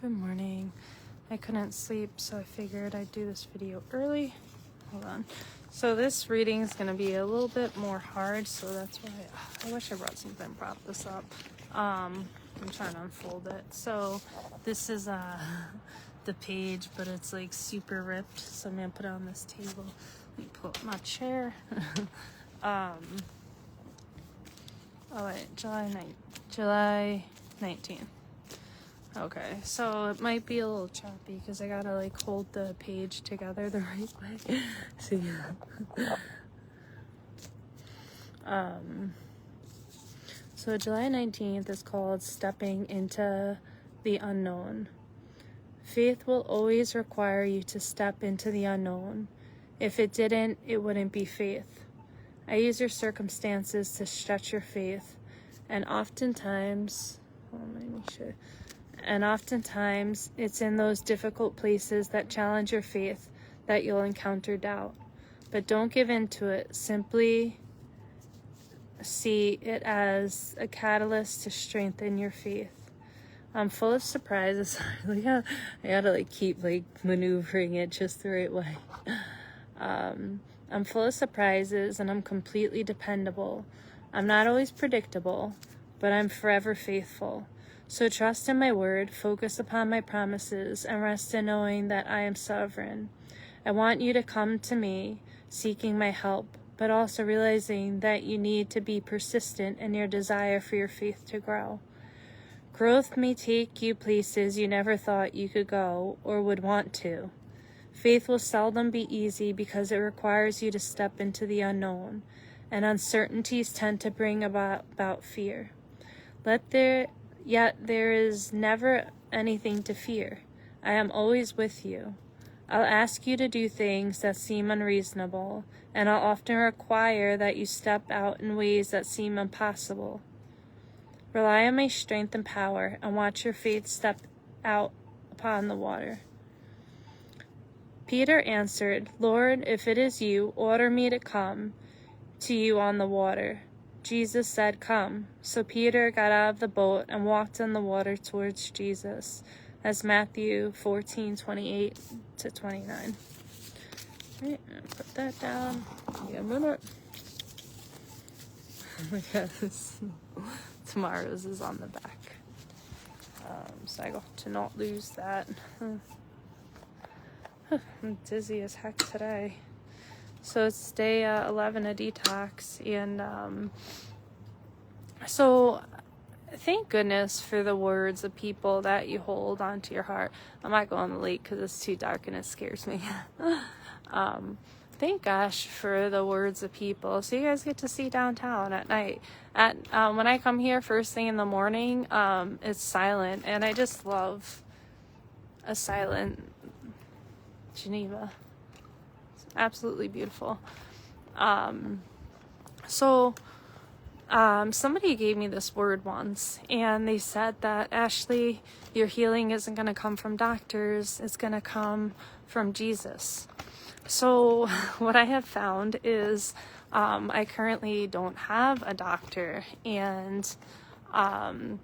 Good morning. I couldn't sleep, so I figured I'd do this video early. Hold on. So this reading is going to be a little bit more hard, so that's why I wish I brought something to prop this up. I'm trying to unfold it. So this is the page, but it's like super ripped, so I'm going to put it on this table. Let me pull up my chair. Oh wait, July 19th. Okay, so it might be a little choppy because I gotta like hold the page together the right way. See. So July 19th is called Stepping into the Unknown. Faith will always require you to step into the unknown. If it didn't, it wouldn't be faith. I use your circumstances to stretch your faith, and oftentimes, it's in those difficult places that challenge your faith that you'll encounter doubt. But don't give in to it. Simply see it as a catalyst to strengthen your faith. I'm full of surprises. I gotta like keep like maneuvering it just the right way. I'm full of surprises and I'm completely dependable. I'm not always predictable, but I'm forever faithful. So trust in my word, focus upon my promises, and rest in knowing that I am sovereign. I want you to come to me, seeking my help, but also realizing that you need to be persistent in your desire for your faith to grow. Growth may take you places you never thought you could go or would want to. Faith will seldom be easy because it requires you to step into the unknown, and uncertainties tend to bring about fear. Yet there is never anything to fear. I am always with you. I'll ask you to do things that seem unreasonable, and I'll often require that you step out in ways that seem impossible. Rely on my strength and power, and watch your faith step out upon the water. Peter answered, Lord, if it is you, order me to come to you on the water. Jesus said, come. So Peter got out of the boat and walked on the water towards Jesus. That's Matthew 14:28 to 29. Right, put that down. Give me a minute. Because tomorrow's is on the back. So I got to not lose that. I'm dizzy as heck today. So it's day 11 of detox, and so thank goodness for the words of people that you hold onto your heart. I'm not going to the lake because it's too dark and it scares me. Thank gosh for the words of people. So you guys get to see downtown at night. When I come here first thing in the morning, it's silent, and I just love a silent Geneva. It's absolutely beautiful. Somebody gave me this word once, and they said that, Ashley, your healing isn't going to come from doctors, it's going to come from Jesus. So what I have found is I currently don't have a doctor, and that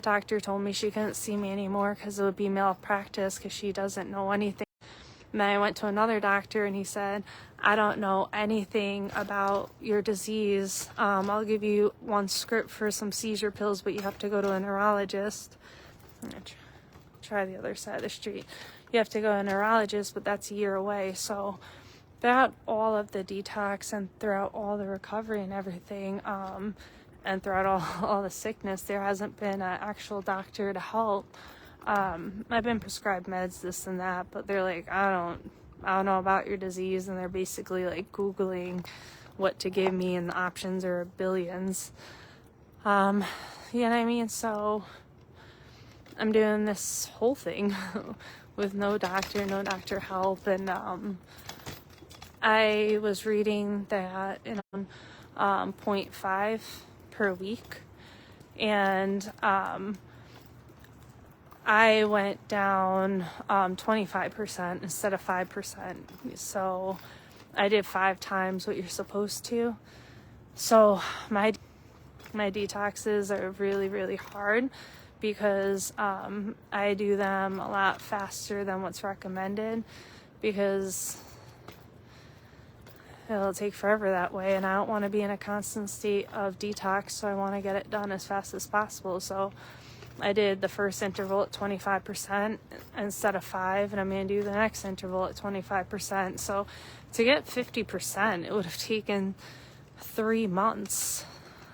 doctor told me she couldn't see me anymore because it would be malpractice because she doesn't know anything. And then I went to another doctor and he said, I don't know anything about your disease. I'll give you one script for some seizure pills, but you have to go to a neurologist. I'm gonna try the other side of the street. You have to go to a neurologist, but that's a year away. So throughout all of the detox and throughout all the recovery and everything, and throughout all the sickness, there hasn't been an actual doctor to help. I've been prescribed meds, this and that, but they're like, I don't know about your disease, and they're basically like Googling what to give me, and the options are billions. You know what I mean? So I'm doing this whole thing with no doctor help, and I was reading that in 0.5 per week, and I went down 25% instead of 5%. So I did 5 times what you're supposed to. So my detoxes are really, really hard because I do them a lot faster than what's recommended, because it'll take forever that way, and I don't want to be in a constant state of detox, so I want to get it done as fast as possible. So I did the first interval at 25% instead of 5, and I'm going to do the next interval at 25%. So to get 50%, it would have taken 3 months.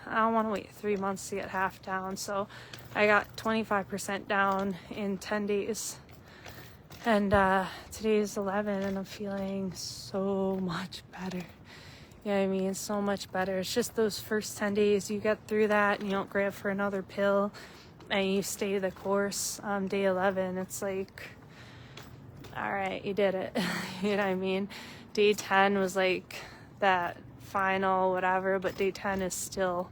I don't want to wait 3 months to get half down. So I got 25% down in 10 days. And today is 11, and I'm feeling so much better. You know what I mean? So much better. It's just those first 10 days, you get through that and you don't grab for another pill and you stay the course. Day 11, it's like, all right, you did it. You know what I mean? Day 10 was like that final whatever, but day 10 is still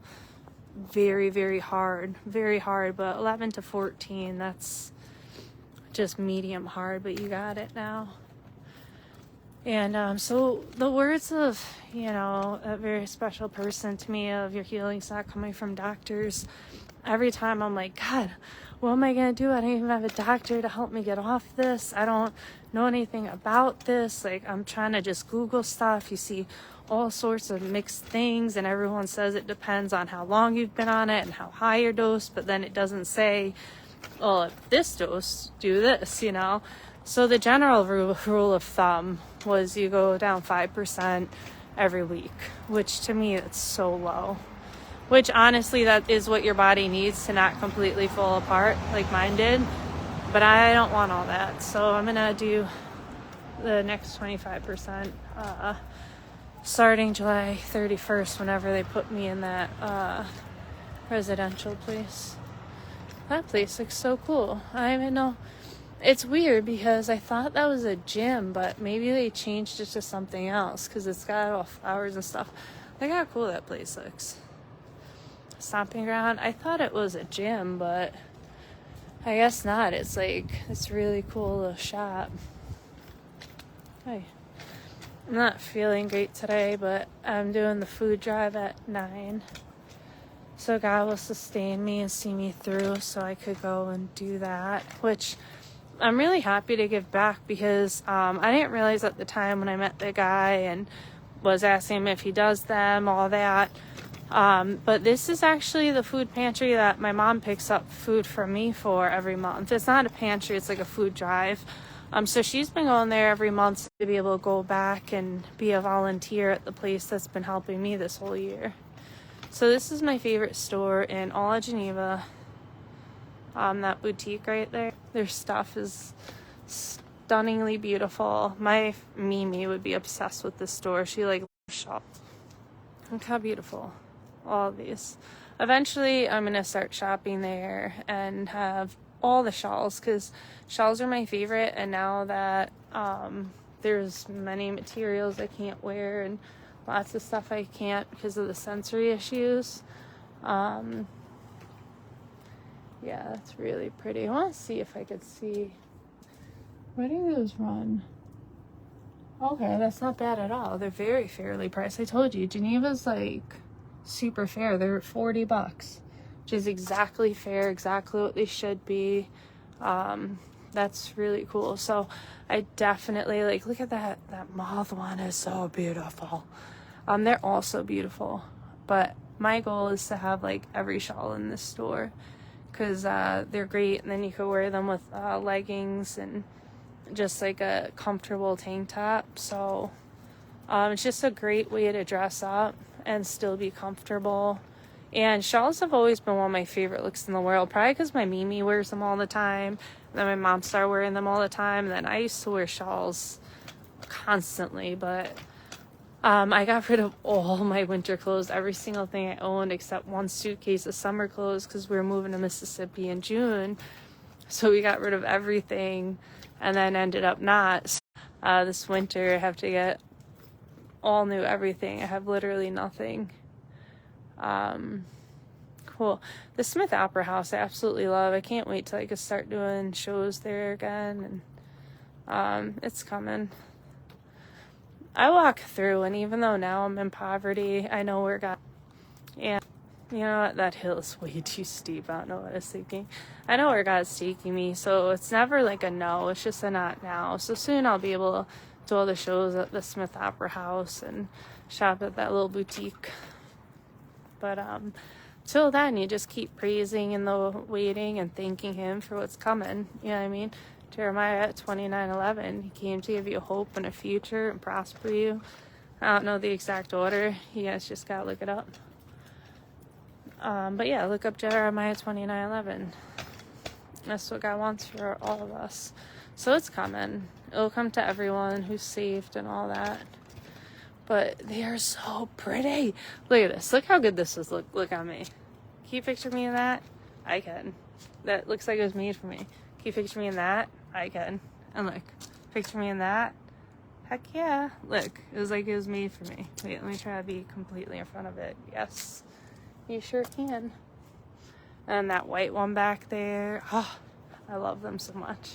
very, very hard. Very hard, but 11 to 14, that's just medium hard, but you got it now. And so the words of, you know, a very special person to me, of your healing's not coming from doctors. Every time I'm like, God, what am I going to do? I don't even have a doctor to help me get off this. I don't know anything about this. Like, I'm trying to just Google stuff. You see all sorts of mixed things, and everyone says it depends on how long you've been on it and how high your dose, but then it doesn't say, well, at this dose, do this, you know? So the general rule of thumb was you go down 5% every week, which to me, it's so low. Which honestly, that is what your body needs to not completely fall apart like mine did. But I don't want all that. So I'm going to do the next 25% starting July 31st, whenever they put me in that residential place. That place looks so cool. I don't even know. It's weird because I thought that was a gym, but maybe they changed it to something else because it's got all flowers and stuff. Look how cool that place looks. Stomping ground. I thought it was a gym, but I guess not. It's like, it's really cool little shop. Hey. I'm not feeling great today, but I'm doing the food drive at 9. So God will sustain me and see me through so I could go and do that, which I'm really happy to give back because I didn't realize at the time when I met the guy and was asking him if he does them, all that. But this is actually the food pantry that my mom picks up food from me for every month. It's not a pantry, it's like a food drive. So she's been going there every month to be able to go back and be a volunteer at the place that's been helping me this whole year. So this is my favorite store in all of Geneva. That boutique right there. Their stuff is stunningly beautiful. My Mimi would be obsessed with this store. She like shop. Look how beautiful all of these. Eventually I'm gonna start shopping there and have all the shawls, because shawls are my favorite, and now that there's many materials I can't wear and lots of stuff I can't because of the sensory issues. Yeah, that's really pretty. I want to see if I could see. Where do those run? Okay, that's not bad at all. They're very fairly priced. I told you, Geneva's like super fair. They're $40, which is exactly fair, exactly what they should be. That's really cool. So I definitely like, look at that moth one is so beautiful. They're all so beautiful, but my goal is to have like every shawl in this store, because they're great, and then you could wear them with leggings and just like a comfortable tank top. So it's just a great way to dress up and still be comfortable. And shawls have always been one of my favorite looks in the world, probably because my Mimi wears them all the time, and then my mom started wearing them all the time, and then I used to wear shawls constantly. But I got rid of all my winter clothes, every single thing I owned except one suitcase of summer clothes, because we were moving to Mississippi in June. So we got rid of everything and then ended up not. So, this winter I have to get all new everything. I have literally nothing. Cool. The Smith Opera House I absolutely love. I can't wait till I can start doing shows there again. And it's coming. I walk through, and even though now I'm in poverty, I know where God, and You know what? That hill is way too steep. I don't know what I was thinking. I know where God's taking me, so it's never like a no. It's just a not now. So soon I'll be able to do all the shows at the Smith Opera House and shop at that little boutique. But till then, you just keep praising and the waiting and thanking Him for what's coming. You know what I mean? Jeremiah 29:11. He came to give you hope and a future and prosper you. I don't know the exact order. You guys just gotta look it up. But yeah, look up Jeremiah 29:11. That's what God wants for all of us. So it's coming. It'll come to everyone who's saved and all that. But they are so pretty. Look at this. Look how good this is. Look at me. Can you picture me in that? I can. That looks like it was made for me. Can you picture me in that? I can. And look. Picture me in that? Heck yeah. Look. It was like it was made for me. Wait, let me try to be completely in front of it. Yes. You sure can. And that white one back there. Oh, I love them so much.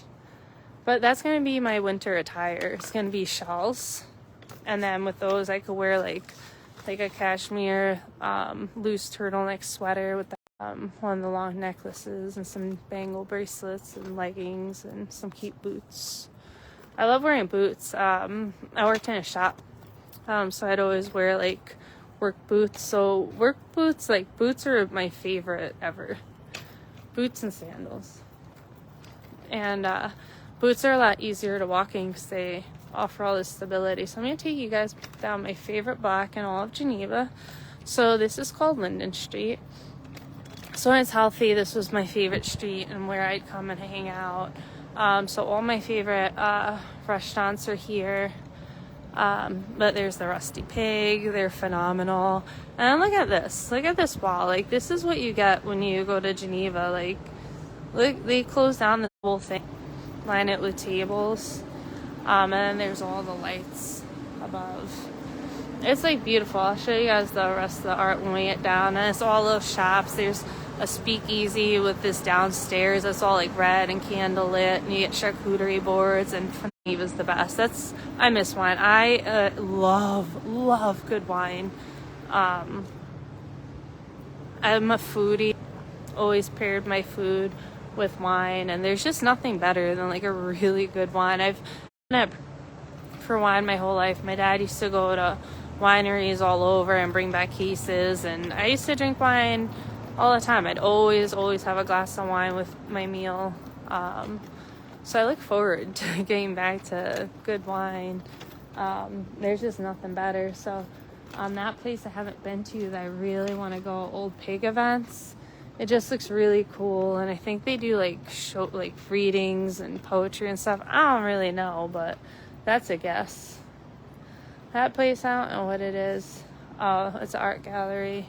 But that's going to be my winter attire. It's going to be shawls. And then with those, I could wear like a cashmere loose turtleneck sweater with one of the long necklaces and some bangle bracelets and leggings and some cute boots. I love wearing boots. I worked in a shop, so I'd always wear like work boots. So work boots, like boots are my favorite ever. Boots and sandals. And boots are a lot easier to walk in because they offer all this stability. So I'm going to take you guys down my favorite block in all of Geneva. So this is called Linden Street. So when it's healthy, this was my favorite street and where I'd come and hang out. So all my favorite restaurants are here. But there's the Rusty Pig. They're phenomenal. And look at this. Look at this wall. Like, this is what you get when you go to Geneva. Like, look, they close down the whole thing. Line it with tables. And then there's all the lights above. It's like beautiful. I'll show you guys the rest of the art when we get down. And it's all those shops. There's a speakeasy with this downstairs that's all like red and candle lit, and you get charcuterie boards, and Geneva's the best. I miss wine. I love good wine. I'm a foodie. Always paired my food with wine, and there's just nothing better than like a really good wine. I've been for wine my whole life. My dad used to go to wineries all over and bring back cases, and I used to drink wine all the time. I'd always have a glass of wine with my meal. So I look forward to getting back to good wine. There's just nothing better. So that place I haven't been to that I really want to go, Old Pig Events. It just looks really cool, and I think they do like readings and poetry and stuff. I don't really know, but that's a guess. That place, I don't know what it is. Oh, it's an art gallery.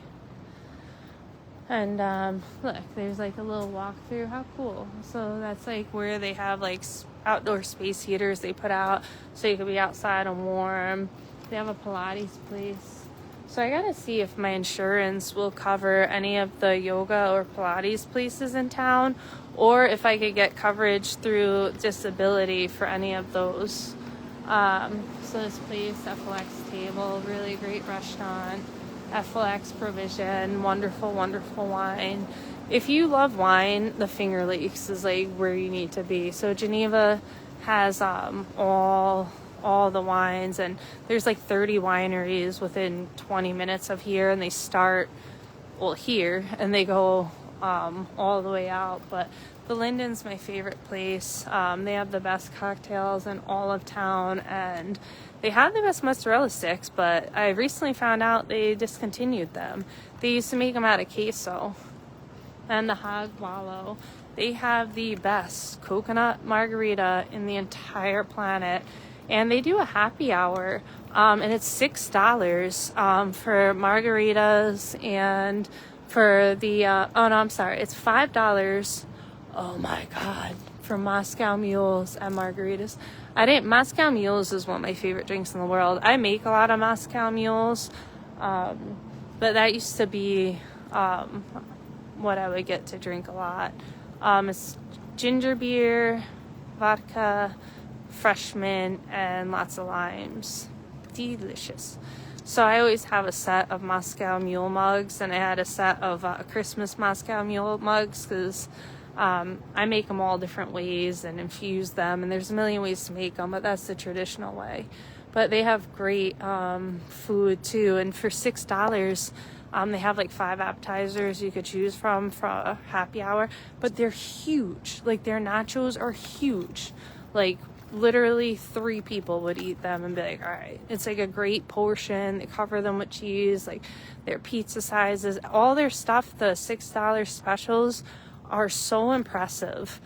And look, there's like a little walkthrough. How cool. So that's like where they have like outdoor space heaters they put out so you can be outside and warm. They have a Pilates place. So I gotta see if my insurance will cover any of the yoga or Pilates places in town, or if I could get coverage through disability for any of those. So this place, FLX Table, really great restaurant. FLX Provision, wonderful wine. If you love wine, the Finger Lakes is like where you need to be. So Geneva has all the wines, and there's like 30 wineries within 20 minutes of here, and they start here and they go all the way out. But the Linden's my favorite place. They have the best cocktails in all of town, and they have the best mozzarella sticks, but I recently found out they discontinued them. They used to make them out of queso. And the Hog Wallow, they have the best coconut margarita in the entire planet. And they do a happy hour, and it's $6 for margaritas, and for the, it's $5. Oh my God, for Moscow Mules and margaritas. Moscow Mules is one of my favorite drinks in the world. I make a lot of Moscow Mules, but that used to be what I would get to drink a lot. It's ginger beer, vodka, fresh mint, and lots of limes. Delicious. So I always have a set of Moscow Mule mugs, and I had a set of Christmas Moscow Mule mugs because I make them all different ways and infuse them, and there's a million ways to make them, but that's the traditional way. But they have great food too, and for $6, they have like 5 appetizers you could choose from for a happy hour, but they're huge. Like, their nachos are huge. Like, literally 3 people would eat them and be like, all right. It's like a great portion. They cover them with cheese, like their pizza sizes, all their stuff. The $6 specials are so impressive.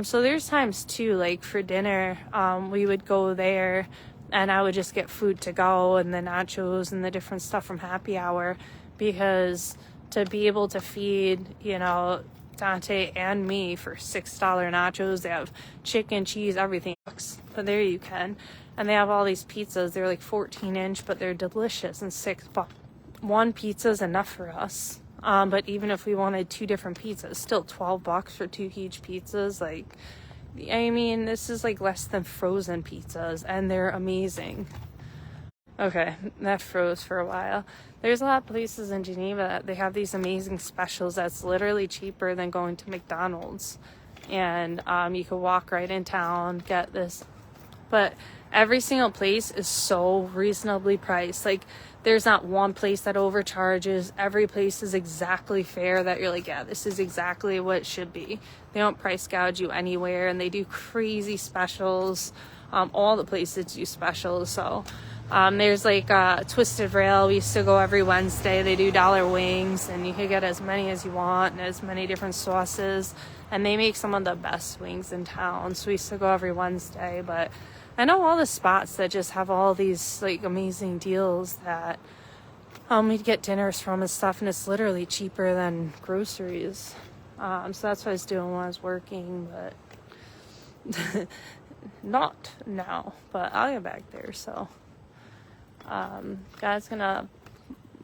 So there's times too, like for dinner, we would go there and I would just get food to go and the nachos and the different stuff from happy hour, because to be able to feed, you know, Dante and me for $6 nachos, they have chicken, cheese, everything. But there you can. And they have all these pizzas. They're like 14-inch, but they're delicious, and $6. One pizza is enough for us. But even if we wanted 2 different pizzas, still $12 for 2 huge pizzas. Like, I mean, this is like less than frozen pizzas, and they're amazing. Okay, that froze for a while. There's a lot of places in Geneva that they have these amazing specials that's literally cheaper than going to McDonald's. And you could walk right in town, get this. But every single place is so reasonably priced. Like, there's not one place that overcharges. Every place is exactly fair, that you're like, yeah, this is exactly what it should be. They don't price gouge you anywhere, and they do crazy specials. All the places do specials. So there's like Twisted Rail. We used to go every Wednesday. They do $1 wings, and you could get as many as you want and as many different sauces. And they make some of the best wings in town. So we used to go every Wednesday. But I know all the spots that just have all these like amazing deals that we'd get dinners from and stuff, and it's literally cheaper than groceries. So that's what I was doing when I was working, but not now. But I'll get back there. So God's gonna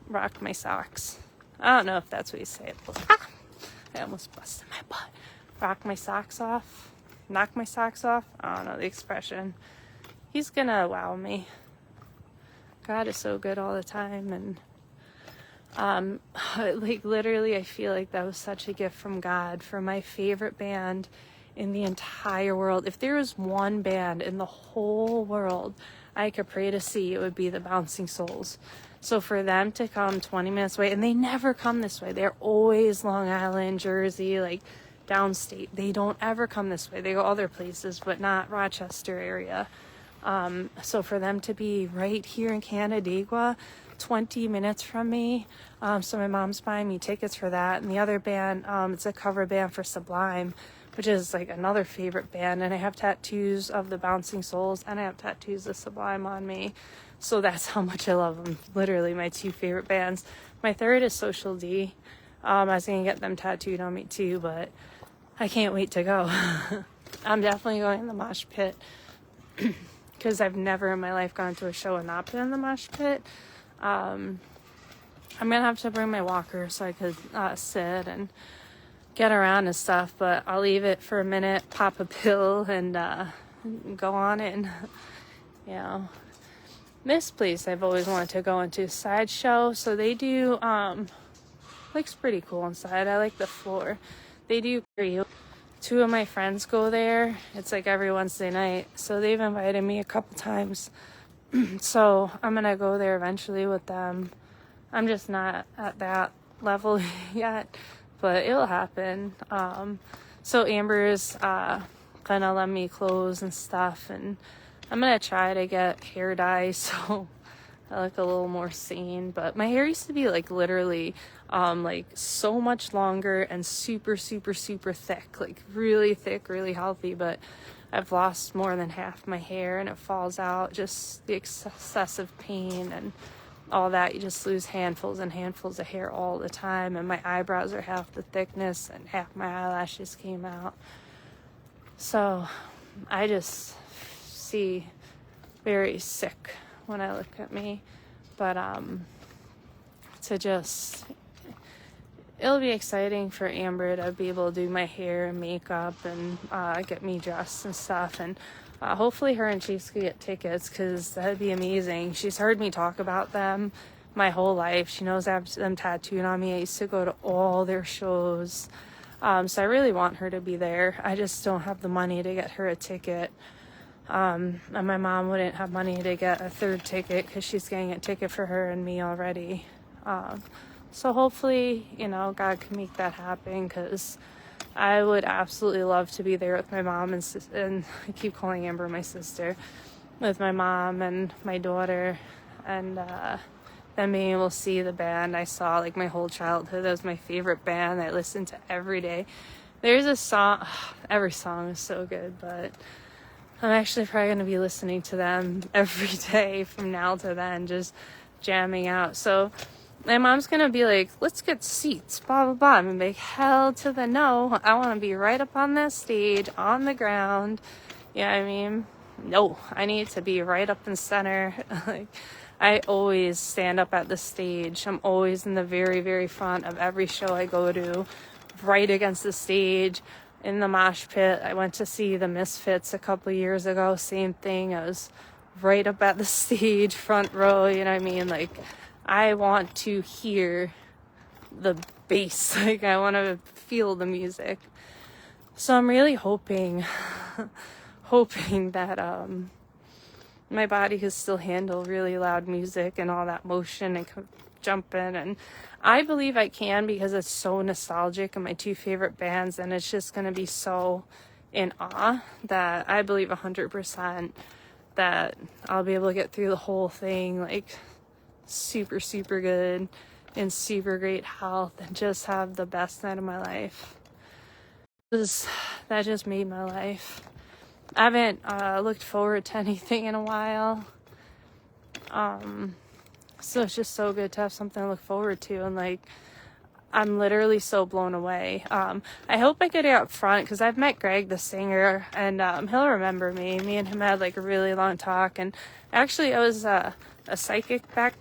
rock my socks. I don't know if that's what you say. I almost busted my butt. Rock my socks off. Knock my socks off. I don't know the expression. He's gonna wow me. God is so good all the time, and like literally I feel like that was such a gift from God for my favorite band in the entire world. If there was one band in the whole world I could pray to see, it would be the Bouncing Souls. So for them to come 20 minutes away, and they never come this way. They're always Long Island, Jersey, like downstate. They don't ever come this way. They go other places, but not Rochester area. So for them to be right here in Canandaigua, 20 minutes from me, so my mom's buying me tickets for that. And the other band, it's a cover band for Sublime, which is like another favorite band. And I have tattoos of the Bouncing Souls, and I have tattoos of Sublime on me. So that's how much I love them. Literally my 2 favorite bands. My third is Social D. I was going to get them tattooed on me too, but I can't wait to go. I'm definitely going in the mosh pit because I've never in my life gone to a show and not been in the mosh pit. I'm going to have to bring my walker so I could sit and get around and stuff, but I'll leave it for a minute, pop a pill, and go on in. You know, this place I've always wanted to go into, Sideshow. So they do, looks pretty cool inside. I like the floor. They do free. 2 of my friends go there. It's like every Wednesday night. So they've invited me a couple times. So I'm going to go there eventually with them. I'm just not at that level yet, but it'll happen. So Amber's gonna let me clothes and stuff, and I'm gonna try to get hair dye so I look a little more sane. But my hair used to be like literally like so much longer and super thick, like really thick, really healthy, but I've lost more than half my hair and it falls out. Just the excessive pain and all that. You just lose handfuls and handfuls of hair all the time, and my eyebrows are half the thickness and half my eyelashes came out. So I just see very sick when I look at me. But to just it'll be exciting for Amber to be able to do my hair and makeup and get me dressed and stuff. And hopefully her and Chase could get tickets, because that'd be amazing. She's heard me talk about them my whole life. She knows I have them tattooed on me. I used to go to all their shows. So I really want her to be there. I just don't have the money to get her a ticket. And my mom wouldn't have money to get a third ticket because she's getting a ticket for her and me already. So hopefully, God can make that happen, because I would absolutely love to be there with my mom and I keep calling Amber my sister, with my mom and my daughter, and then being able to see the band I saw like my whole childhood. That was my favorite band I listened to every day. There's a song, every song is so good, but I'm actually probably going to be listening to them every day from now to then, just jamming out. So my mom's going to be like, let's get seats, blah, blah, blah. I'm going to be like, hell to the no. I want to be right up on that stage, on the ground. You know what I mean? No, I need to be right up in center. Like, I always stand up at the stage. I'm always in the very, very front of every show I go to, right against the stage, in the mosh pit. I went to see the Misfits a couple years ago. Same thing. I was right up at the stage, front row. You know what I mean? Like, I want to hear the bass. Like, I want to feel the music. So I'm really hoping that my body can still handle really loud music and all that motion and jumping. And I believe I can, because it's so nostalgic and my two favorite bands, and it's just going to be so in awe that I believe 100% that I'll be able to get through the whole thing like super, super good, in super great health, and just have the best night of my life. That just made my life. I haven't looked forward to anything in a while. So it's just so good to have something to look forward to, and like, I'm literally so blown away. I hope I get it up front, because I've met Greg, the singer, and he'll remember me. Me and him had like a really long talk, and actually I was a psychic back.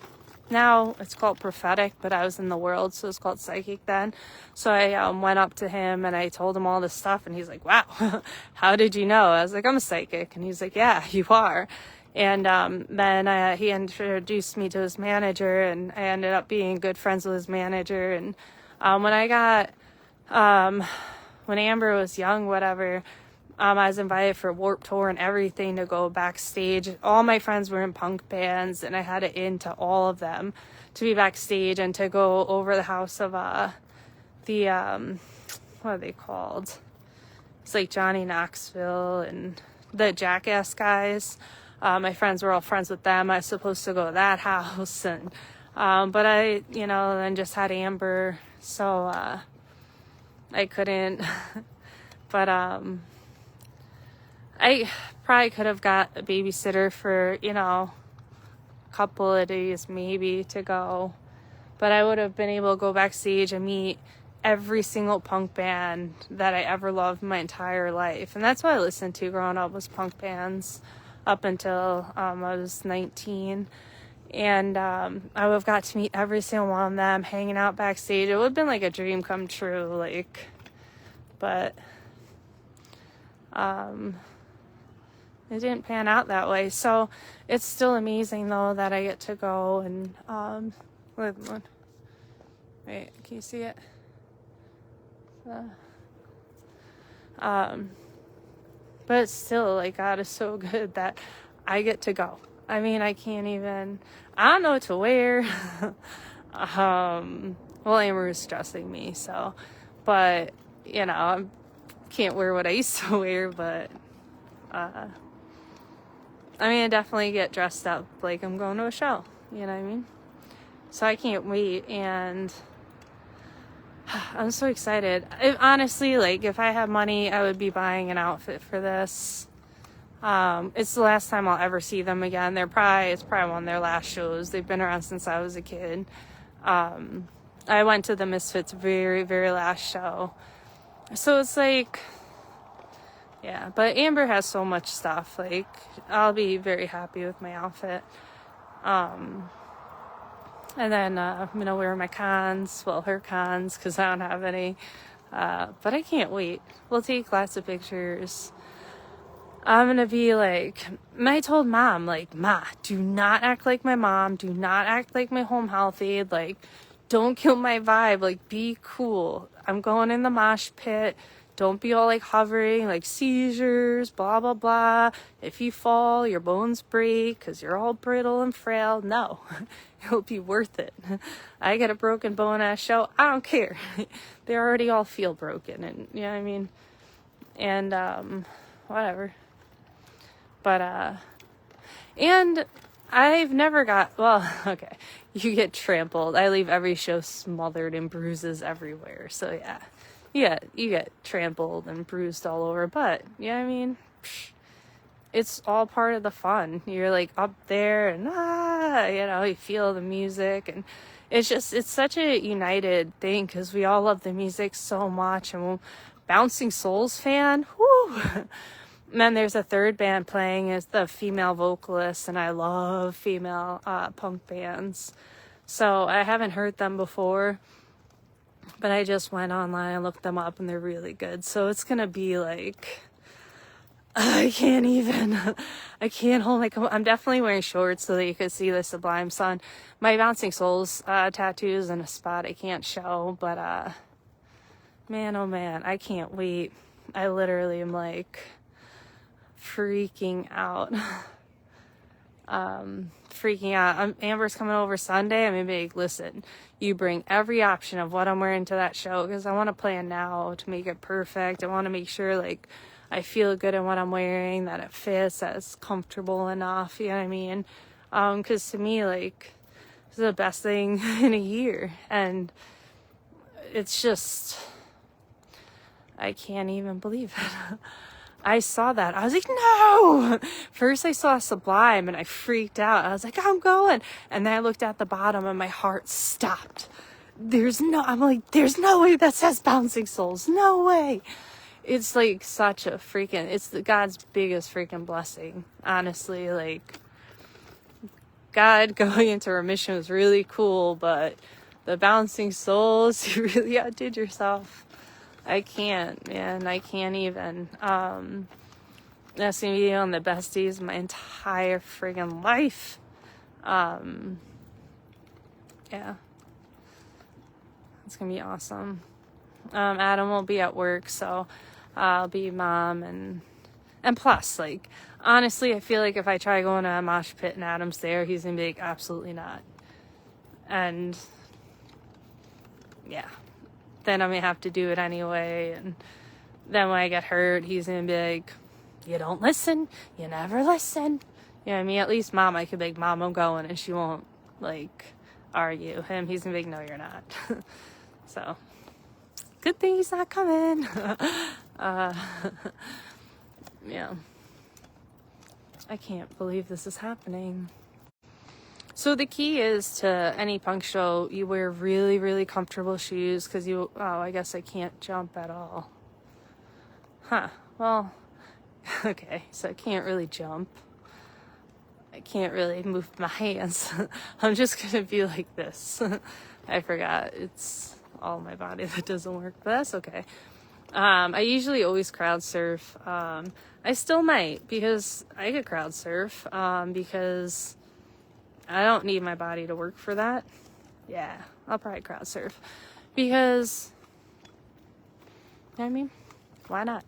Now it's called prophetic, but I was in the world, so it's called psychic then. So I went up to him and I told him all this stuff, and he's like, wow, how did you know? I was like, I'm a psychic. And he's like, yeah, you are. And then he introduced me to his manager, and I ended up being good friends with his manager. And when Amber was young, whatever, I was invited for Warped Tour and everything to go backstage. All my friends were in punk bands, and I had it into all of them to be backstage and to go over the house of what are they called? It's like Johnny Knoxville and the Jackass guys. My friends were all friends with them. I was supposed to go to that house, and but I, then just had Amber, so I couldn't. But I probably could have got a babysitter for, a couple of days maybe to go. But I would have been able to go backstage and meet every single punk band that I ever loved my entire life. And that's what I listened to growing up, was punk bands up until I was 19. And I would have got to meet every single one of them, hanging out backstage. It would have been like a dream come true, but it didn't pan out that way. So it's still amazing though that I get to go and wait, can you see it? But still, like, God is so good that I get to go. I mean, I don't know what to wear. Well, Amber is stressing me, so, but, I can't wear what I used to wear, but, I definitely get dressed up like I'm going to a show, you know what I mean? So I can't wait, and I'm so excited. Honestly, if I had money, I would be buying an outfit for this. It's the last time I'll ever see them again. It's probably one of their last shows. They've been around since I was a kid. I went to the Misfits' very, very last show. So it's yeah, but Amber has so much stuff. I'll be very happy with my outfit. And then I'm going to wear my cons, well, her cons, because I don't have any. But I can't wait. We'll take lots of pictures. I'm going to be like, I told mom, like, Ma, do not act like my mom. Do not act like my home healthy. Like, don't kill my vibe. Like, be cool. I'm going in the mosh pit. Don't be all like hovering, like seizures, blah, blah, blah. If you fall, your bones break because you're all brittle and frail. No, it'll be worth it. I get a broken bone at a show. I don't care. They already all feel broken. And, you know what I mean? And, whatever. But, and I've never got, well, okay, you get trampled. I leave every show smothered in bruises everywhere. So yeah, you get trampled and bruised all over. But, yeah, I mean, it's all part of the fun. You're like up there and, you feel the music. And it's such a united thing because we all love the music so much. And Bouncing Souls fan, whoo. And then there's a third band playing as the female vocalist, and I love female punk bands. So I haven't heard them before, but I just went online and looked them up, and they're really good. So it's going to be like, I can't hold I'm definitely wearing shorts so that you could see the Sublime Sun. My Bouncing Souls tattoos in a spot I can't show, but man, oh man, I can't wait. I literally am like freaking out. Amber's coming over Sunday. I'm gonna be like, listen, you bring every option of what I'm wearing to that show because I want to plan now to make it perfect. I want to make sure like I feel good in what I'm wearing, that it fits, that it's comfortable enough, you know what I mean? Because to me, like, this is the best thing in a year, and it's just, I can't even believe it. I saw that. I was like, no! First I saw Sublime and I freaked out. I was like, I'm going. And then I looked at the bottom and my heart stopped. I'm like, there's no way that says Bouncing Souls. No way. It's like such a freaking, it's God's biggest freaking blessing. Honestly, like, God going into remission was really cool, but the Bouncing Souls, you really outdid yourself. I can't, man. I can't even. That's gonna be one of the best days of my entire friggin' life. Yeah. It's gonna be awesome. Adam will be at work, so I'll be mom and plus, like, honestly, I feel like if I try going to a mosh pit and Adam's there, he's gonna be like, absolutely not. And yeah. Then I'm gonna have to do it anyway, and then when I get hurt, he's gonna be like, you don't listen, you never listen. You know what I mean? At least mom, I could be like, Mom, I'm going, and she won't like argue. Him, he's gonna be like, no, you're not. So good thing he's not coming. Yeah, I can't believe this is happening. So the key is to any punk show, you wear really, really comfortable shoes because I guess I can't jump at all. Huh, well, okay, so I can't really jump. I can't really move my hands. I'm just going to be like this. I forgot, it's all my body that doesn't work, but that's okay. I usually always crowd surf. I still might because I could crowd surf because I don't need my body to work for that. Yeah, I'll probably crowd surf. Because, you know what I mean? Why not?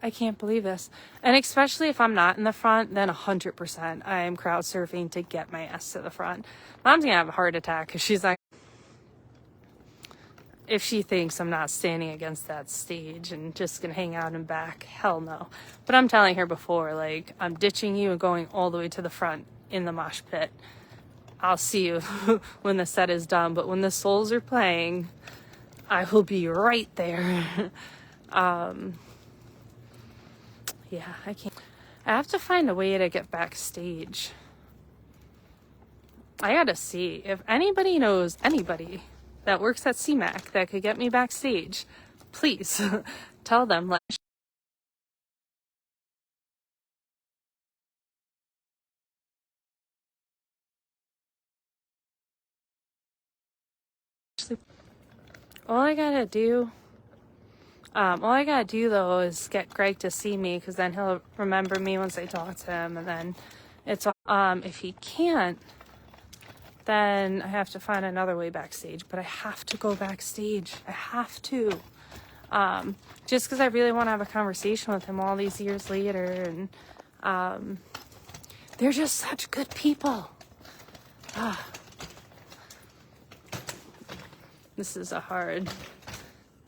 I can't believe this. And especially if I'm not in the front, then 100% I am crowd surfing to get my ass to the front. Mom's gonna have a heart attack because she's like, if she thinks I'm not standing against that stage and just gonna hang out in back, hell no. But I'm telling her before, like, I'm ditching you and going all the way to the front in the mosh pit. I'll see you when the set is done, but when the Souls are playing, I will be right there. Yeah, I can't. I have to find a way to get backstage. I gotta see if anybody knows anybody that works at CMAC that could get me backstage. Please tell them. All I gotta do though is get Greg to see me, because then he'll remember me once I talk to him, and then it's if he can't, then I have to find another way backstage. But I have to go backstage. I have to. Just because I really want to have a conversation with him all these years later, and they're just such good people. This is a hard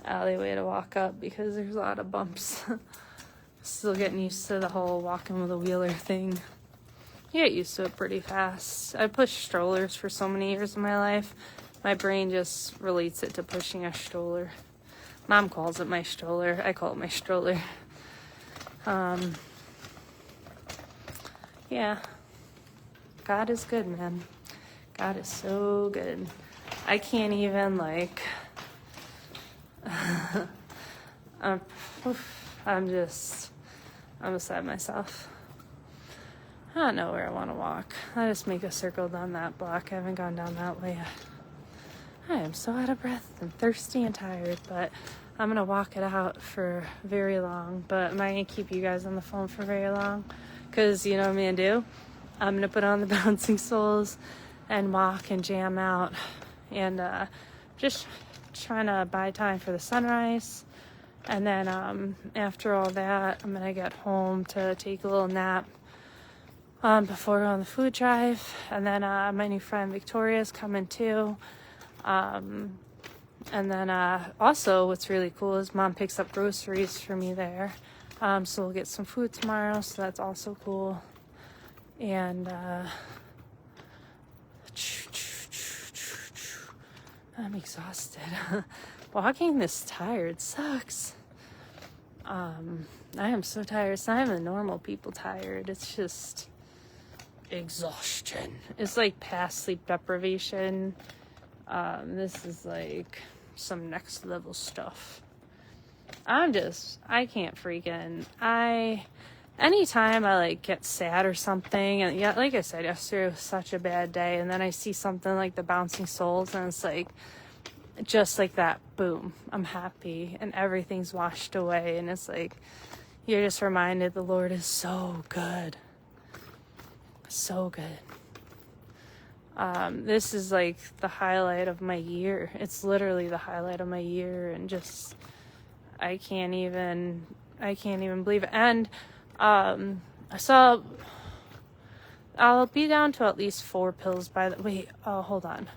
alleyway to walk up because there's a lot of bumps. Still getting used to the whole walking with a wheeler thing. You get used to it pretty fast. I pushed strollers for so many years of my life. My brain just relates it to pushing a stroller. Mom calls it my stroller. I call it my stroller. Yeah. God is good, man. God is so good. I can't even, like... I'm beside myself. I don't know where I want to walk. I just make a circle down that block. I haven't gone down that way yet. I am so out of breath and thirsty and tired, but I'm going to walk it out for very long. But am I going to keep you guys on the phone for very long? Because you know what I'm going to do? I'm going to put on the bouncing souls and walk and jam out. And just trying to buy time for the sunrise. And then after all that, I'm going to get home to take a little nap before we go on the food drive. And then my new friend Victoria's coming too. And then also what's really cool is Mom picks up groceries for me there. So we'll get some food tomorrow, so that's also cool. And I'm exhausted. Walking this tired sucks. I am so tired. It's not even normal people tired. It's just exhaustion. It's like past sleep deprivation. This is like some next level stuff. I can't freaking, anytime I like get sad or something, and yeah, like I said, yesterday was such a bad day, and then I see something like the Bouncing Souls, and it's like, just like that, boom, I'm happy, and everything's washed away, and it's like, you're just reminded the Lord is so good. So good. This is like the highlight of my year. It's literally the highlight of my year, and just, I can't even believe it. And so I'll be down to at least 4 pills hold on.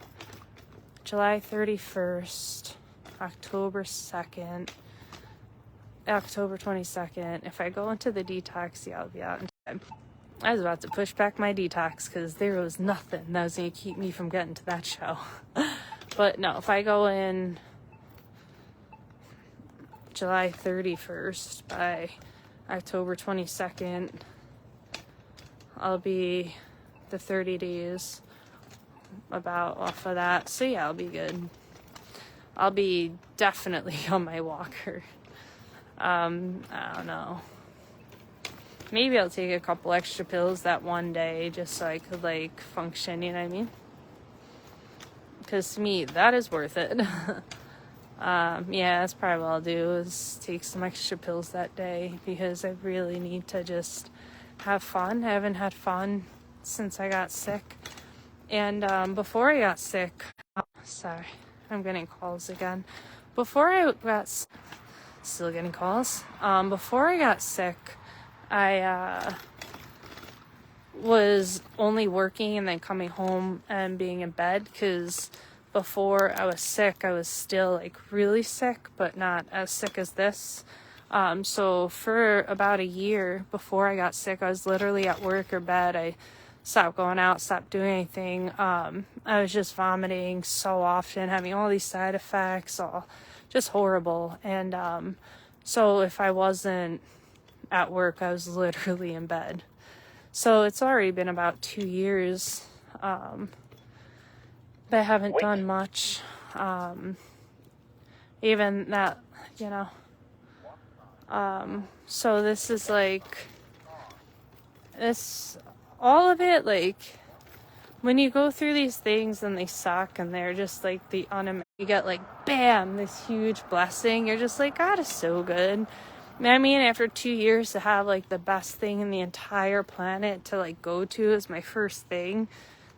July 31st, October 2nd, October 22nd. If I go into the detox, yeah, I'll be out in time. I was about to push back my detox because there was nothing that was going to keep me from getting to that show. But no, if I go in July 31st by October 22nd, I'll be the 30 days about off of that. So yeah, I'll be good. I'll be definitely on my walker. I don't know. Maybe I'll take a couple extra pills that one day just so I could like function, you know what I mean? Because to me, that is worth it. Yeah, that's probably what I'll do, is take some extra pills that day, because I really need to just have fun. I haven't had fun since I got sick. And before I got sick, sorry, I'm getting calls again. Before I got, still getting calls. Before I got sick, I was only working and then coming home and being in bed, because before I was sick, I was still like really sick, but not as sick as this. So for about a year before I got sick, I was literally at work or bed. I stopped going out, stopped doing anything. I was just vomiting so often, having all these side effects, all just horrible. And so if I wasn't at work, I was literally in bed. So it's already been about 2 years, but I haven't done much. Even that, you know. So this is like, this, all of it, like, when you go through these things and they suck and they're just like the unimaginable you get like, bam, this huge blessing. You're just like, God is so good. I mean, after 2 years to have like the best thing in the entire planet to like go to is my first thing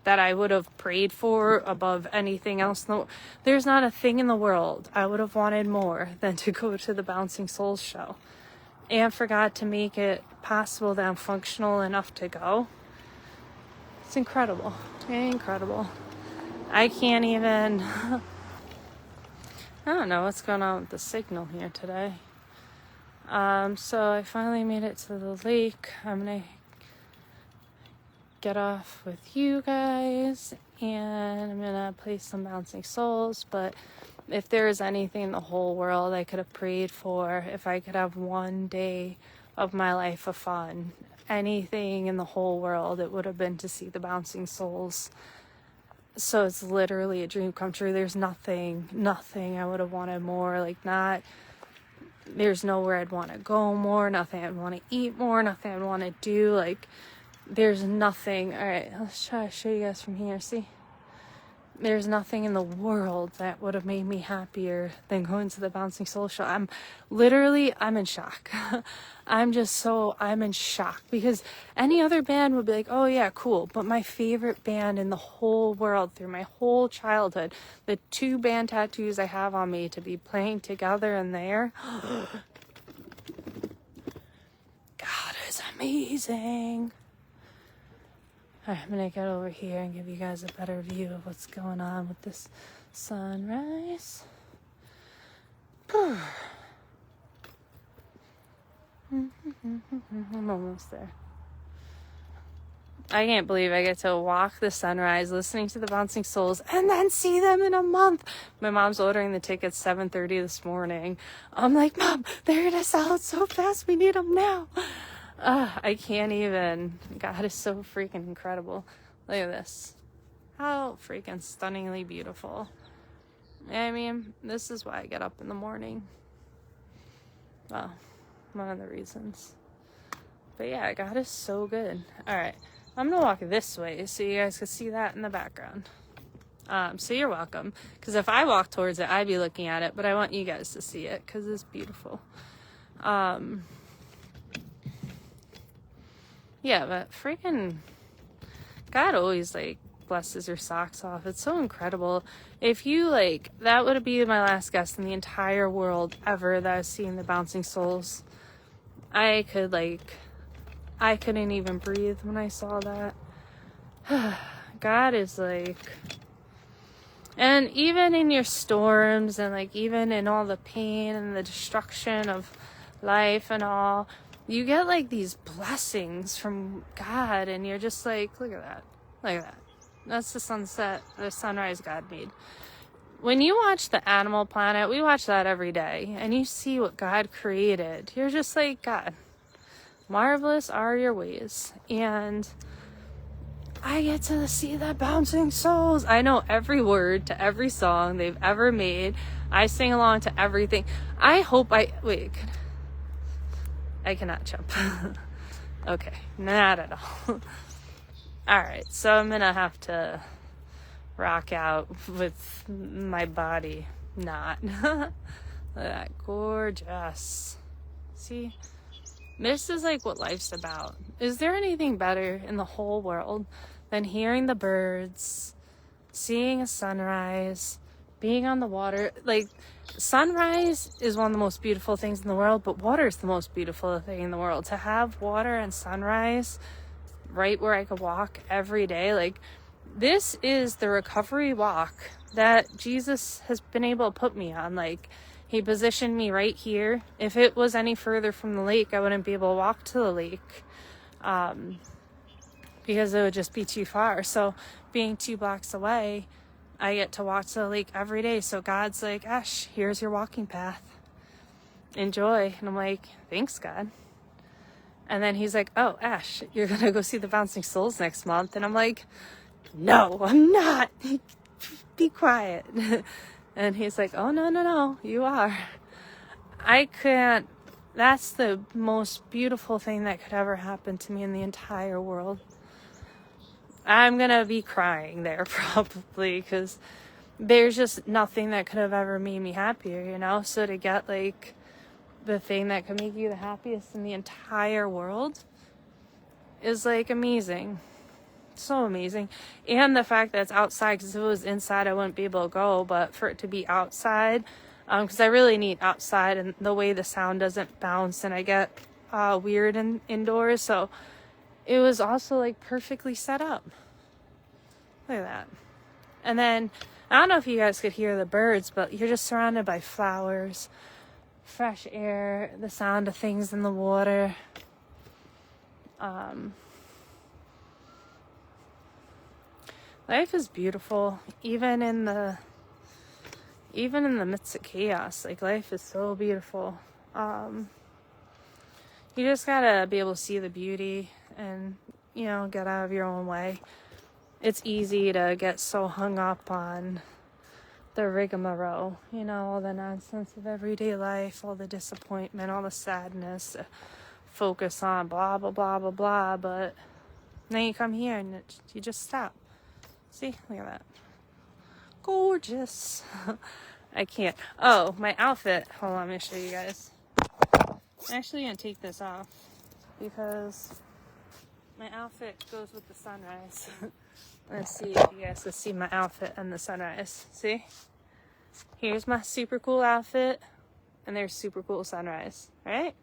that I would have prayed for above anything else. No, there's not a thing in the world I would have wanted more than to go to the Bouncing Souls show. And for God to make it possible that I'm functional enough to go. It's incredible. Incredible. I can't even... I don't know what's going on with the signal here today. So I finally made it to the lake. I'm gonna get off with you guys and I'm gonna play some Bouncing Souls. But if there is anything in the whole world I could have prayed for, if I could have one day of my life of fun, anything in the whole world, it would have been to see the Bouncing Souls. So it's literally a dream come true. There's nothing I would have wanted more. Like, not, there's nowhere I'd want to go more, nothing I'd want to eat more, nothing I'd want to do. Like, there's nothing. All right, let's try to show you guys from here. See? There's nothing in the world that would have made me happier than going to the Bouncing Soul show. I'm in shock. I'm in shock because any other band would be like, oh yeah, cool. But my favorite band in the whole world through my whole childhood, the 2 band tattoos I have on me to be playing together and there. God is amazing. Alright, I'm gonna get over here and give you guys a better view of what's going on with this sunrise. I'm almost there. I can't believe I get to walk the sunrise, listening to the Bouncing Souls, and then see them in a month. My mom's ordering the tickets 7:30 this morning. I'm like, Mom, they're gonna sell out so fast. We need them now. I can't even. God is so freaking incredible. Look at this. How freaking stunningly beautiful. I mean, this is why I get up in the morning. Well, one of the reasons. But yeah, God is so good. Alright, I'm gonna walk this way so you guys can see that in the background. So you're welcome. Because if I walk towards it, I'd be looking at it. But I want you guys to see it because it's beautiful. Yeah, but freaking God always like blesses your socks off. It's so incredible. If you like, that would be my last guest in the entire world ever that I've seen the Bouncing Souls. I couldn't even breathe when I saw that. God is like, and even in your storms and like even in all the pain and the destruction of life and all, you get like these blessings from God and you're just like, look at that. Look at that. That's the sunset, the sunrise God made. When you watch the Animal Planet, we watch that every day, and you see what God created. You're just like, God, marvelous are your ways. And I get to see the Bouncing Souls. I know every word to every song they've ever made. I sing along to everything. I cannot jump. Okay, not at all. Alright, so I'm gonna have to rock out with my body not. Look at that, gorgeous. See? This is like what life's about. Is there anything better in the whole world than hearing the birds, seeing a sunrise, being on the water? Like, sunrise is one of the most beautiful things in the world, but water is the most beautiful thing in the world. To have water and sunrise right where I could walk every day, like, this is the recovery walk that Jesus has been able to put me on. Like, he positioned me right here. If it was any further from the lake, I wouldn't be able to walk to the lake, because it would just be too far. So being 2 blocks away, I get to walk to the lake every day. So God's like, Ash, here's your walking path. Enjoy. And I'm like, thanks, God. And then he's like, oh, Ash, you're going to go see the Bouncing Souls next month. And I'm like, no, I'm not. Be quiet. And he's like, oh, no, you are. I can't. That's the most beautiful thing that could ever happen to me in the entire world. I'm going to be crying there probably because there's just nothing that could have ever made me happier, you know? So to get like the thing that could make you the happiest in the entire world is like amazing. So amazing. And the fact that it's outside, because if it was inside I wouldn't be able to go, but for it to be outside, because I really need outside, and the way the sound doesn't bounce and I get weird indoors, so it was also like perfectly set up. Look at that. And then I don't know if you guys could hear the birds, but you're just surrounded by flowers, fresh air, the sound of things in the water. Life is beautiful, even in the midst of chaos. Like, life is so beautiful. You just gotta be able to see the beauty and, you know, get out of your own way. It's easy to get so hung up on the rigmarole, you know, all the nonsense of everyday life, all the disappointment, all the sadness, focus on blah, blah, blah, blah, blah. But then you come here and you just stop. See, look at that. Gorgeous. I can't. Oh, my outfit. Hold on, let me show you guys. I'm actually going to take this off because my outfit goes with the sunrise. Let's see if you guys can see my outfit and the sunrise. See? Here's my super cool outfit, and there's super cool sunrise. Right?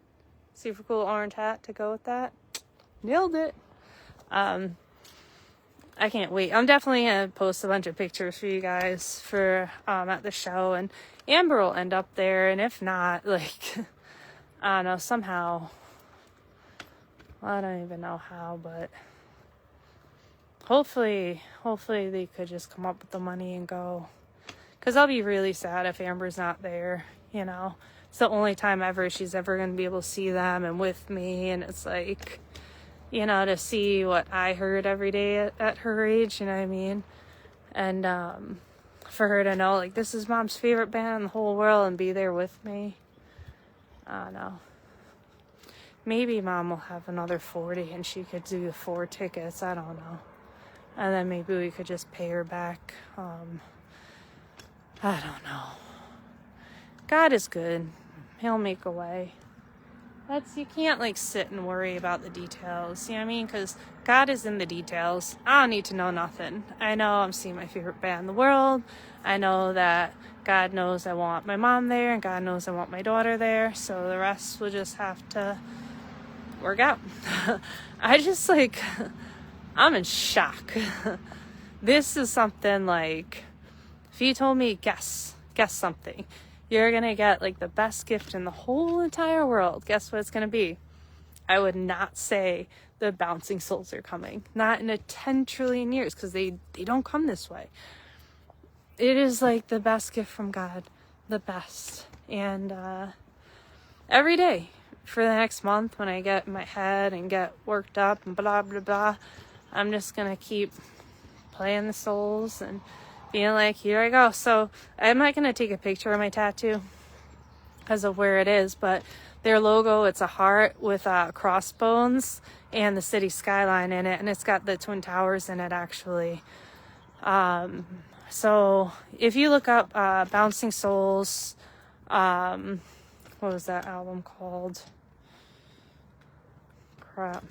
Super cool orange hat to go with that. Nailed it. I can't wait. I'm definitely going to post a bunch of pictures for you guys for at the show, and Amber will end up there, and if not, like, I don't know, somehow, I don't even know how, but hopefully they could just come up with the money and go, because I'll be really sad if Amber's not there, you know. It's the only time ever she's ever going to be able to see them and with me, and it's like, you know, to see what I heard every day at her age, you know what I mean? And for her to know, like, this is Mom's favorite band in the whole world and be there with me. I don't know. Maybe Mom will have another 40 and she could do the 4 tickets. I don't know. And then maybe we could just pay her back. I don't know. God is good. He'll make a way. You can't like sit and worry about the details, you know what I mean? Because God is in the details. I don't need to know nothing. I know I'm seeing my favorite band in the world. I know that God knows I want my mom there, and God knows I want my daughter there. So the rest will just have to work out. I just like, I'm in shock. This is something like, if you told me, guess something. You're going to get like the best gift in the whole entire world. Guess what it's going to be? I would not say the Bouncing Souls are coming. Not in a 10 trillion years, because they don't come this way. It is like the best gift from God. The best. And every day for the next month, when I get in my head and get worked up and blah, blah, blah, I'm just going to keep playing the souls and being like, here I go. So I'm not going to take a picture of my tattoo because of where it is, but their logo, it's a heart with crossbones and the city skyline in it, and it's got the Twin Towers in it, actually. So if you look up Bouncing Souls, what was that album called? Crap.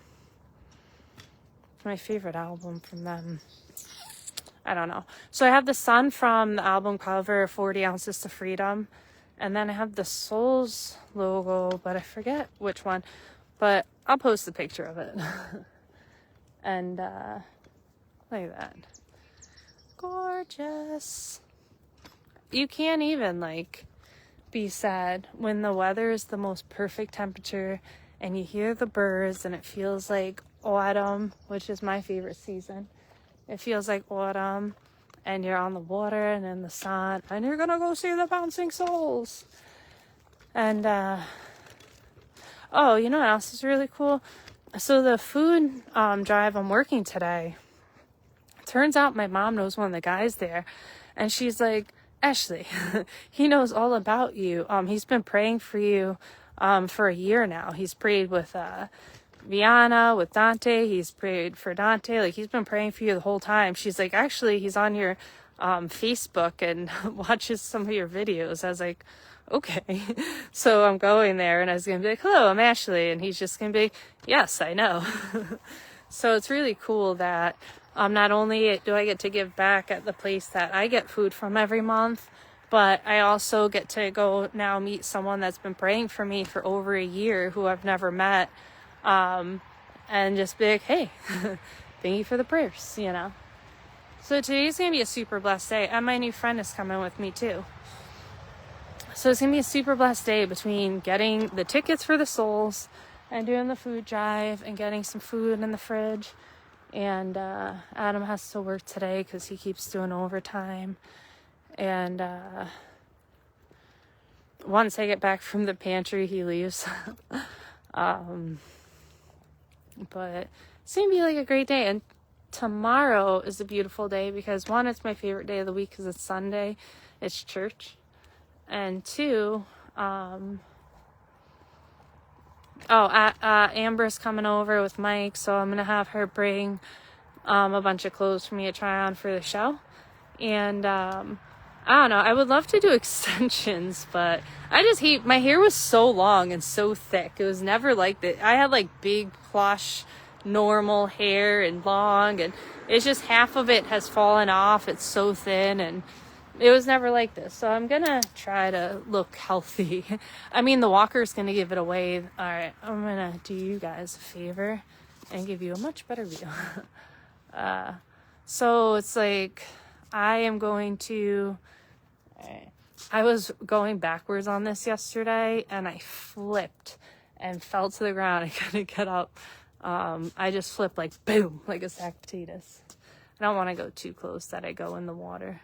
My favorite album from them. I don't know. So I have the sun from the album cover, 40 Ounces to Freedom. And then I have the Souls logo, but I forget which one. But I'll post the picture of it. And look at that. Gorgeous. You can't even like be sad when the weather is the most perfect temperature and you hear the birds and it feels like autumn, which is my favorite season. It feels like autumn, and you're on the water and in the sun, and you're gonna go see the Bouncing Souls. And oh, you know what else is really cool? So the food drive I'm working today, turns out my mom knows one of the guys there, and she's like, Ashley, he knows all about you. He's been praying for you for a year now. He's prayed with Viana, with Dante. He's prayed for Dante. Like, he's been praying for you the whole time. She's like, actually, he's on your Facebook and watches some of your videos. I was like, okay. So I'm going there and I was going to be like, hello, I'm Ashley. And he's just going to be, yes, I know. So it's really cool that not only do I get to give back at the place that I get food from every month, but I also get to go now meet someone that's been praying for me for over a year who I've never met. And just be like, hey, thank you for the prayers, you know. So today's going to be a super blessed day. And my new friend is coming with me too. So it's going to be a super blessed day between getting the tickets for the Souls and doing the food drive and getting some food in the fridge. And Adam has to work today because he keeps doing overtime. And once I get back from the pantry, he leaves. But it's going to be like a great day. And tomorrow is a beautiful day because one, it's my favorite day of the week because it's Sunday. It's church. And two, Amber's coming over with Mike, so I'm going to have her bring a bunch of clothes for me to try on for the show. And I don't know, I would love to do extensions, but I just hate, my hair was so long and so thick. It was never like that. I had like big plush normal hair and long, and it's just half of it has fallen off. It's so thin, and it was never like this. So I'm gonna try to look healthy. I mean, the walker's gonna give it away. All right, I'm gonna do you guys a favor and give you a much better view. So it's like I am going to, I was going backwards on this yesterday and I flipped and fell to the ground. I couldn't get up. I just flipped like boom, like a sack of potatoes. I don't want to go too close that I go in the water.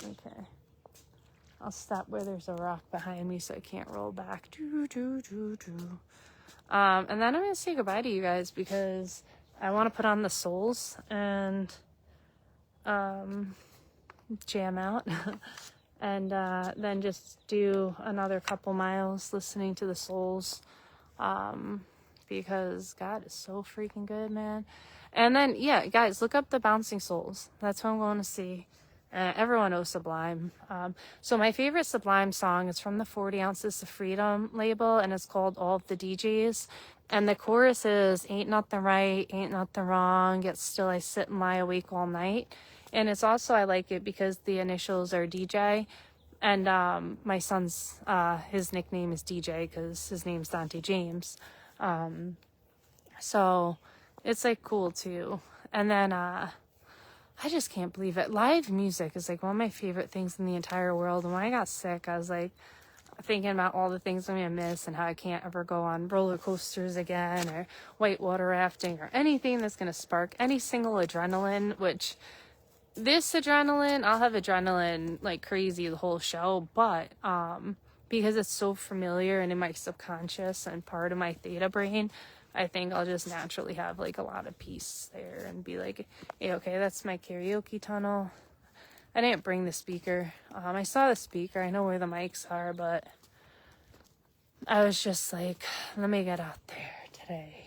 Okay. I'll stop where there's a rock behind me so I can't roll back. And then I'm going to say goodbye to you guys because I want to put on the Souls and jam out. And then just do another couple miles listening to the Souls. Because God is so freaking good, man. And then, yeah, guys, look up the Bouncing Souls. That's what I'm going to see. Everyone knows Sublime. So my favorite Sublime song is from the 40 Ounces of Freedom label, and it's called All of the DJs. And the chorus is, ain't nothing right, ain't nothing wrong, yet still I sit and lie awake all night. And it's also, I like it because the initials are DJ. And my son's, his nickname is DJ because his name's Dante James. So it's like cool too. And then I just can't believe it. Live music is like one of my favorite things in the entire world. And when I got sick, I was like thinking about all the things I'm gonna miss and how I can't ever go on roller coasters again or whitewater rafting or anything that's gonna spark any single adrenaline, which this adrenaline, I'll have adrenaline like crazy the whole show, but because it's so familiar and in my subconscious and part of my theta brain, I think I'll just naturally have like a lot of peace there and be like, hey, okay, that's my karaoke tunnel. I didn't bring the speaker. I saw the speaker. I know where the mics are, but I was just like, let me get out there today.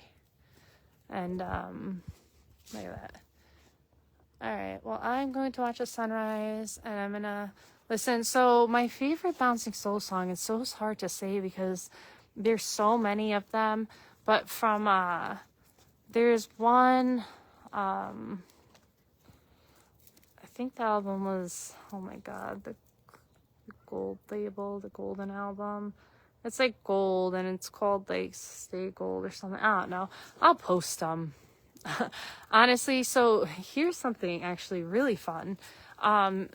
And look at that. All right, well, I'm going to watch the sunrise and I'm going to listen. So my favorite Bouncing Soul song, it's so hard to say because there's so many of them. But from, there's one, I think the album was, oh my God, the gold label, the golden album. It's like gold and it's called like Stay Gold or something. I don't know. I'll post them. Honestly, so here's something actually really fun.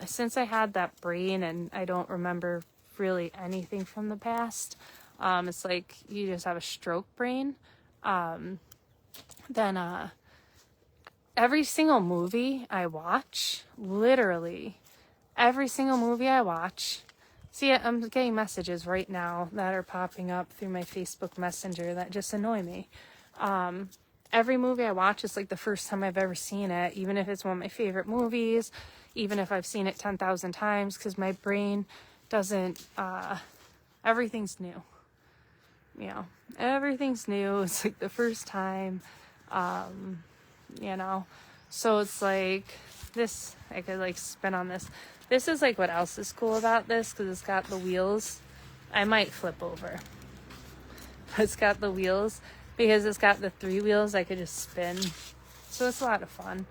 Since I had that brain and I don't remember really anything from the past, it's like you just have a stroke brain. Then every single movie I watch, literally every single movie I watch, see, I'm getting messages right now that are popping up through my Facebook Messenger that just annoy me. Every movie I watch is like the first time I've ever seen it, even if it's one of my favorite movies, even if I've seen it 10,000 times, because my brain doesn't, everything's new. You know, everything's new. It's like the first time, you know. So it's like this, I could like spin on this. This is like what else is cool about this, because it's got the wheels. I might flip over. It's got the wheels because it's got the 3 wheels I could just spin. So it's a lot of fun.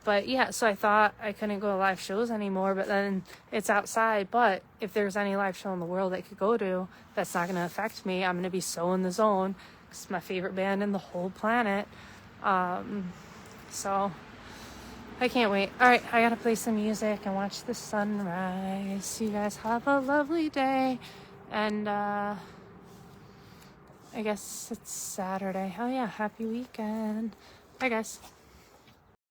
But yeah, so I thought I couldn't go to live shows anymore, but then it's outside. But if there's any live show in the world I could go to, that's not going to affect me. I'm going to be so in the zone. It's my favorite band in the whole planet. So I can't wait. All right, I got to play some music and watch the sunrise. You guys have a lovely day. And I guess it's Saturday. Oh yeah, happy weekend. Bye guys.